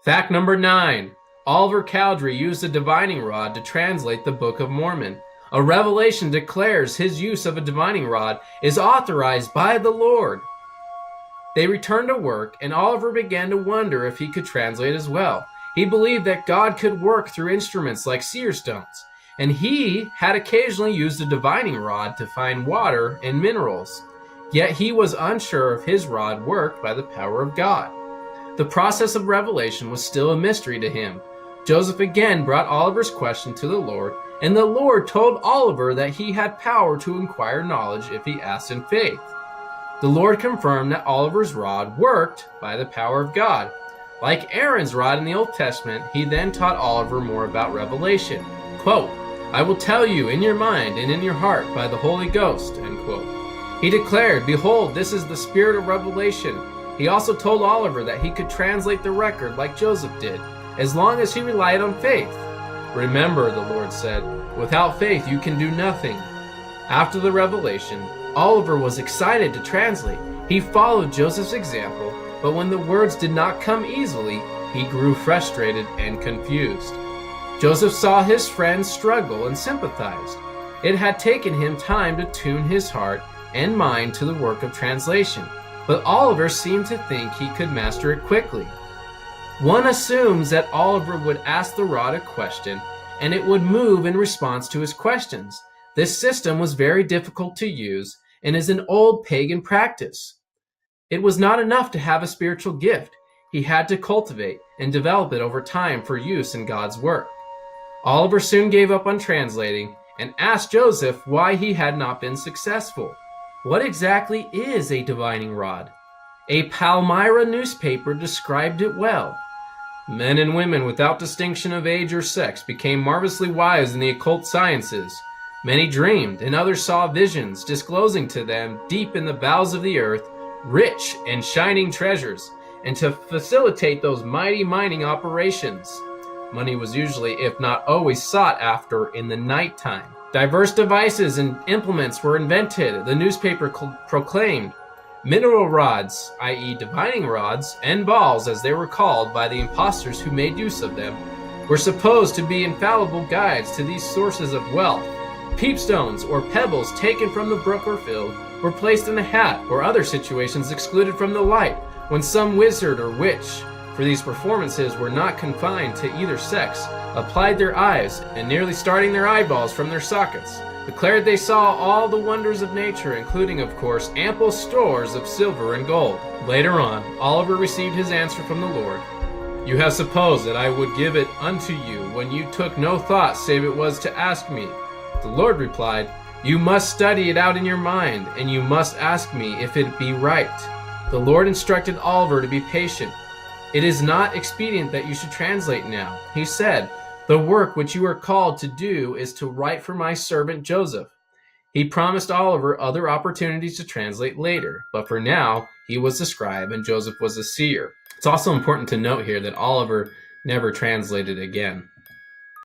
Fact number 9. Oliver Cowdery used a divining rod to translate the Book of Mormon. A revelation declares his use of a divining rod is authorized by the Lord. They returned to work, and Oliver began to wonder if he could translate as well. He believed that God could work through instruments like seer stones, and he had occasionally used a divining rod to find water and minerals. Yet he was unsure if his rod worked by the power of God. The process of revelation was still a mystery to him. Joseph again brought Oliver's question to the Lord, and the Lord told Oliver that he had power to acquire knowledge if he asked in faith. The Lord confirmed that Oliver's rod worked by the power of God. Like Aaron's rod in the Old Testament, he then taught Oliver more about revelation. Quote, "I will tell you in your mind and in your heart by the Holy Ghost." End quote. He declared, "Behold, this is the spirit of revelation." He also told Oliver that he could translate the record like Joseph did, as long as he relied on faith. "Remember," the Lord said, "without faith you can do nothing." After the revelation, Oliver was excited to translate. He followed Joseph's example, but when the words did not come easily, he grew frustrated and confused. Joseph saw his friends struggle and sympathized. It had taken him time to tune his heart and mind to the work of translation, but Oliver seemed to think he could master it quickly. One assumes that Oliver would ask the rod a question, and it would move in response to his questions. This system was very difficult to use and is an old pagan practice. It was not enough to have a spiritual gift. He had to cultivate and develop it over time for use in God's work. Oliver soon gave up on translating and asked Joseph why he had not been successful. What exactly is a divining rod? A Palmyra newspaper described it well. Men and women without distinction of age or sex became marvelously wise in the occult sciences. Many dreamed, and others saw visions disclosing to them deep in the bowels of the earth rich and shining treasures, and to facilitate those mighty mining operations. Money was usually, if not always, sought after in the nighttime. Diverse devices and implements were invented, the newspaper proclaimed. Mineral rods, i.e. divining rods, and balls, as they were called by the impostors who made use of them, were supposed to be infallible guides to these sources of wealth. Peepstones or pebbles taken from the brook or field were placed in a hat or other situations excluded from the light when some wizard or witch, for these performances were not confined to either sex, applied their eyes and nearly starting their eyeballs from their sockets, declared they saw all the wonders of nature, including, of course, ample stores of silver and gold. Later on, Oliver received his answer from the Lord. "You have supposed that I would give it unto you when you took no thought save it was to ask me." The Lord replied, "You must study it out in your mind, and you must ask me if it be right." The Lord instructed Oliver to be patient. "It is not expedient that you should translate now," he said. "The work which you are called to do is to write for my servant Joseph." He promised Oliver other opportunities to translate later, but for now, he was the scribe and Joseph was the seer. It's also important to note here that Oliver never translated again.